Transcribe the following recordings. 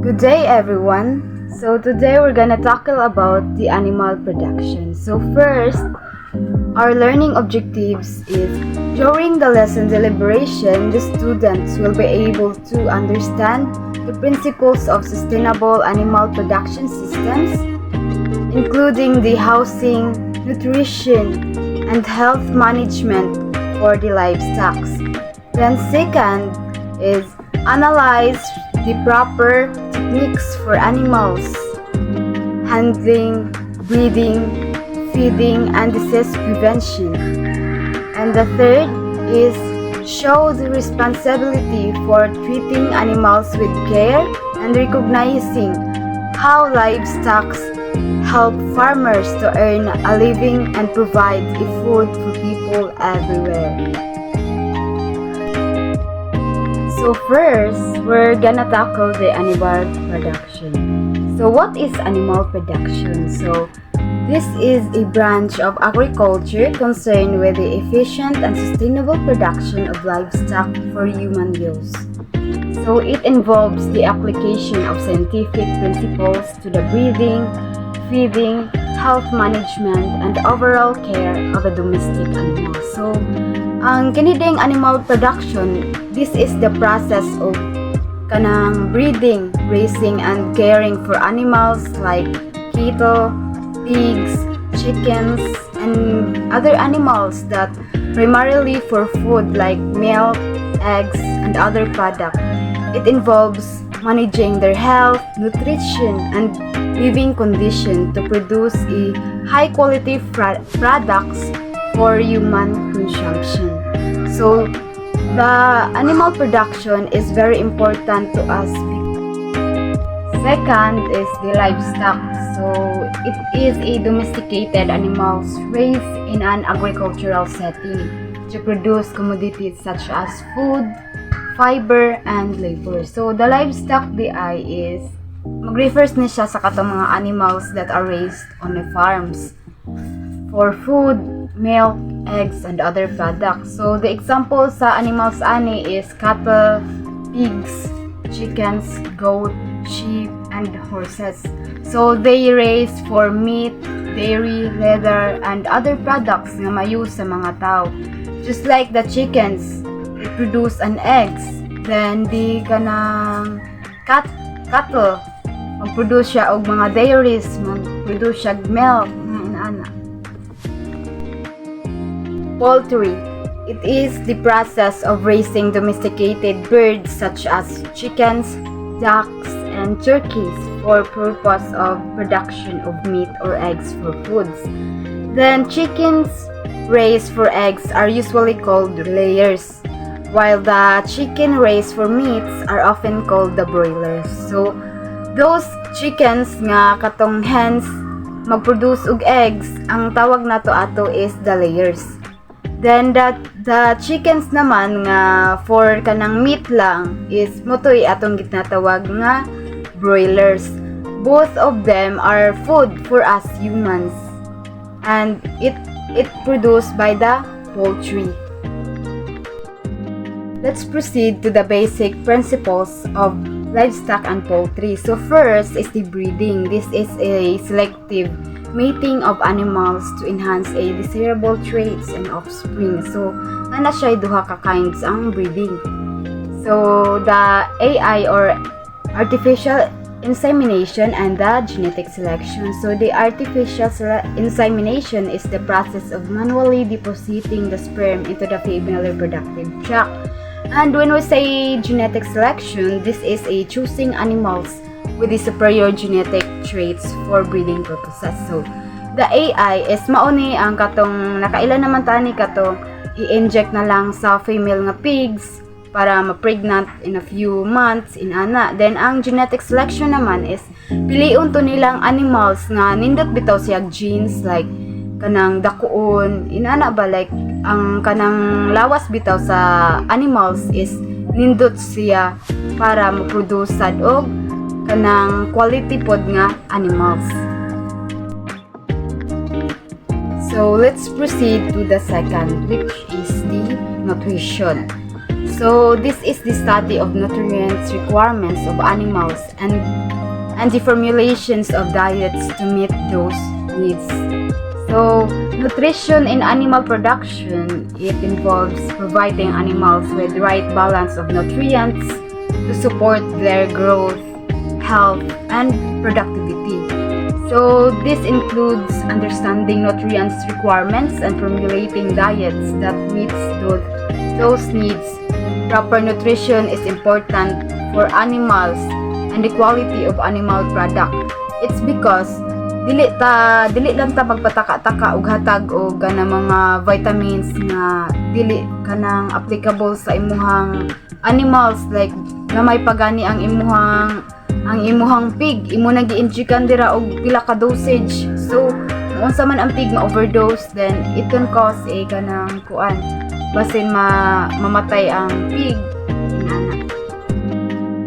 Good day everyone. So today we're gonna tackle about the animal production. So first, our learning objectives is during the lesson deliberation, the students will be able to understand the principles of sustainable animal production systems, including the housing, nutrition, and health management for the livestock. Then second is analyze the proper techniques for animals, handling, breeding, feeding, and disease prevention. And the third is show the responsibility for treating animals with care and recognizing how livestock help farmers to earn a living and provide food for people everywhere. So first, we're gonna tackle the animal production. So what is animal production? So this is a branch of agriculture concerned with the efficient and sustainable production of livestock for human use. So it involves the application of scientific principles to the breeding, feeding, health management, and overall care of a domestic animal. So ang kiniding animal production, this is the process of kanang breeding, raising, and caring for animals like cattle, pigs, chickens, and other animals that primarily for food like milk, eggs, and other products. It involves managing their health, nutrition, and living condition to produce a high-quality products for human consumption. So, the animal production is very important to us. Second is the livestock. So, it is a domesticated animals raised in an agricultural setting to produce commodities such as food, fiber, and labor. So, the livestock DI is mag-refers ni siya sa katong mga animals that are raised on the farms for food, milk, eggs, and other products. So, the example sa animals ani is cattle, pigs, chickens, goat, sheep, and horses. So, they raise for meat, dairy, leather, and other products nga ma-use sa mga tao. Just like the chickens, it produce an eggs. Then, di kanang cattle, mag-produce siya og mga dairies, mag-produce siya milk, ana. Poultry. It is the process of raising domesticated birds such as chickens, ducks, and turkeys for purpose of production of meat or eggs for foods. Then chickens raised for eggs are usually called layers, while the chicken raised for meats are often called the broilers. So those chickens nga katong hens magproduce og eggs, ang tawag nato ato is the layers. Then the chickens naman nga for kanang meat lang is motoy atong ginatawag nga broilers. Both of them are food for us humans, and it produced by the poultry. Let's proceed to the basic principles of livestock and poultry. So first is the breeding. This is a selective mating of animals to enhance a desirable traits and offspring. So nana siya duha ka kinds ang breeding. So the AI or artificial insemination and the genetic selection. So the artificial insemination is the process of manually depositing the sperm into the female reproductive tract. And when we say genetic selection, this is a choosing animals with the superior genetic traits for breeding purposes. So, the AI is mauni ang katong nakailan naman tani katong i-inject na lang sa female nga pigs para ma-pregnant in a few months in ana. Then, ang genetic selection naman is piliun to nilang animals nga nindot bitaw siya genes like kanang dakuon inana ba like ang kanang lawas bitaw sa animals is nindot siya para ma-produce sad og kanang quality pod nga animals. So let's proceed to the second, which is the nutrition. So this is the study of nutrients requirements of animals and the formulations of diets to meet those needs. So nutrition in animal production, it involves providing animals with the right balance of nutrients to support their growth, health, and productivity. So this includes understanding nutrients requirements and formulating diets that meets those needs. Proper nutrition is important for animals and the quality of animal product. It's because dili lang ta magpataka-taka og hatag og kanang mga vitamins nga dili kanang applicable sa imuhang animals, like gamay pagani ang imuhang pig, imo na gi-injection dira og pila ka dosage. So unsa man ang pig ma-overdose, then it can cause kanang kuan basin mamatay ang pig.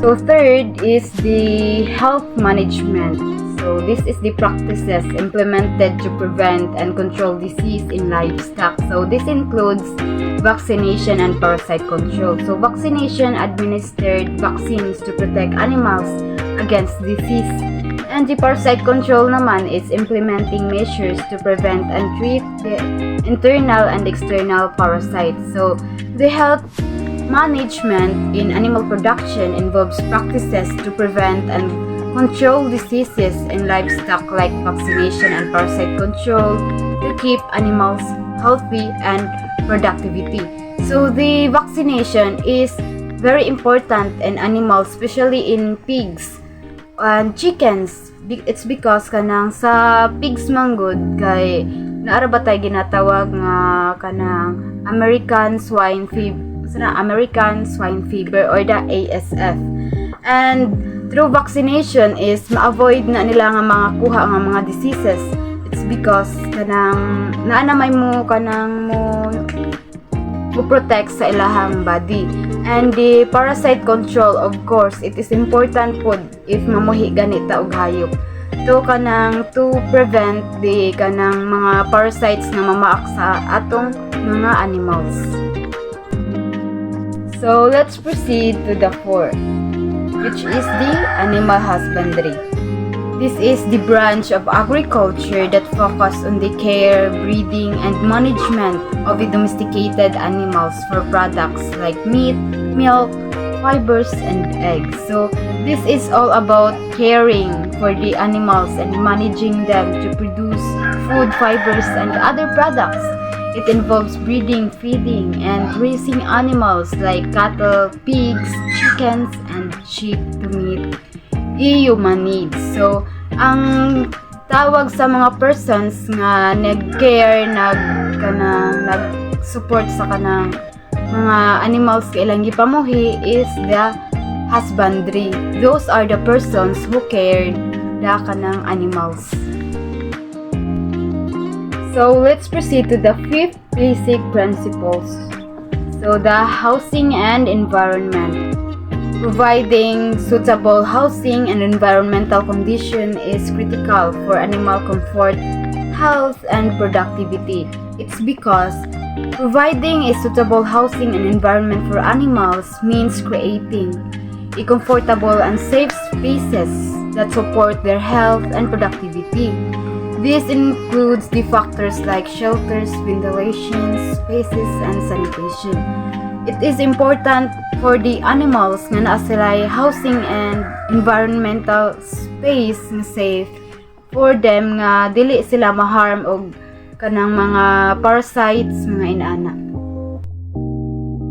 So third is the health management. So this is the practices implemented to prevent and control disease in livestock. So this includes vaccination and parasite control. So vaccination, administered vaccines to protect animals against disease. And the parasite control naman is implementing measures to prevent and treat the internal and external parasites. So the health management in animal production involves practices to prevent and control diseases in livestock like vaccination and parasite control to keep animals healthy and productivity. So the vaccination is very important in animals, especially in pigs and chickens. It's because kanang sa pigs manggod kay naara ba tay ginatawag nga kanang American swine fever or the ASF. And through vaccination is ma-avoid na nila nga mga kuha nga mga diseases. It's because kanang naanamay mo kanang mo protect sa ilahang body. And the parasite control, of course, it is important po if mamuhi ganita og hayop. To prevent the kanang mga parasites na mamaak sa atong mga animals. So let's proceed to the fourth, which is the animal husbandry. This is the branch of agriculture that focuses on the care, breeding, and management of the domesticated animals for products like meat, milk, fibers, and eggs. So this is all about caring for the animals and managing them to produce food, fibers, and other products. It involves breeding, feeding, and raising animals like cattle, pigs, chickens, and sheep to meet human needs. So, ang tawag sa mga persons nga nag-care, nag-support sa kanang mga animals kailang gipamuhi is the husbandry. Those are the persons who care the kanang animals. So let's proceed to the fifth basic principles. So the housing and environment. Providing suitable housing and environmental condition is critical for animal comfort, health, and productivity. It's because providing a suitable housing and environment for animals means creating a comfortable and safe spaces that support their health and productivity. This includes the factors like shelters, ventilation, spaces, and sanitation. It is important for the animals nga naa sila housing and environmental space nga safe for them nga dili sila maharm og kanang mga parasites mga inana.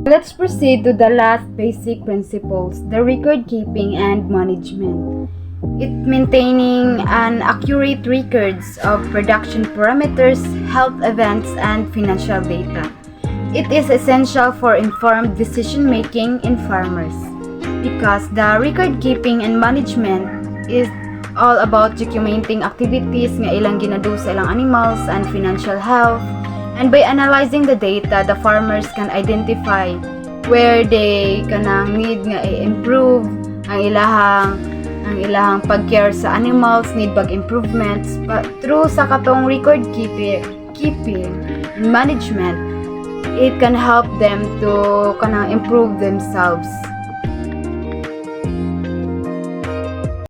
Let's proceed to the last basic principles, the record keeping and management. It maintaining an accurate records of production parameters, health events, and financial data. It is essential for informed decision making in farmers because the record keeping and management is all about documenting activities nga ilang ginadu sa ilang animals and financial health. And by analyzing the data, the farmers can identify where they kanang need nga i-improve ang ilahang pag-care sa animals, need bag improvements. But through sa katong record keeping and management, it can help them to improve themselves.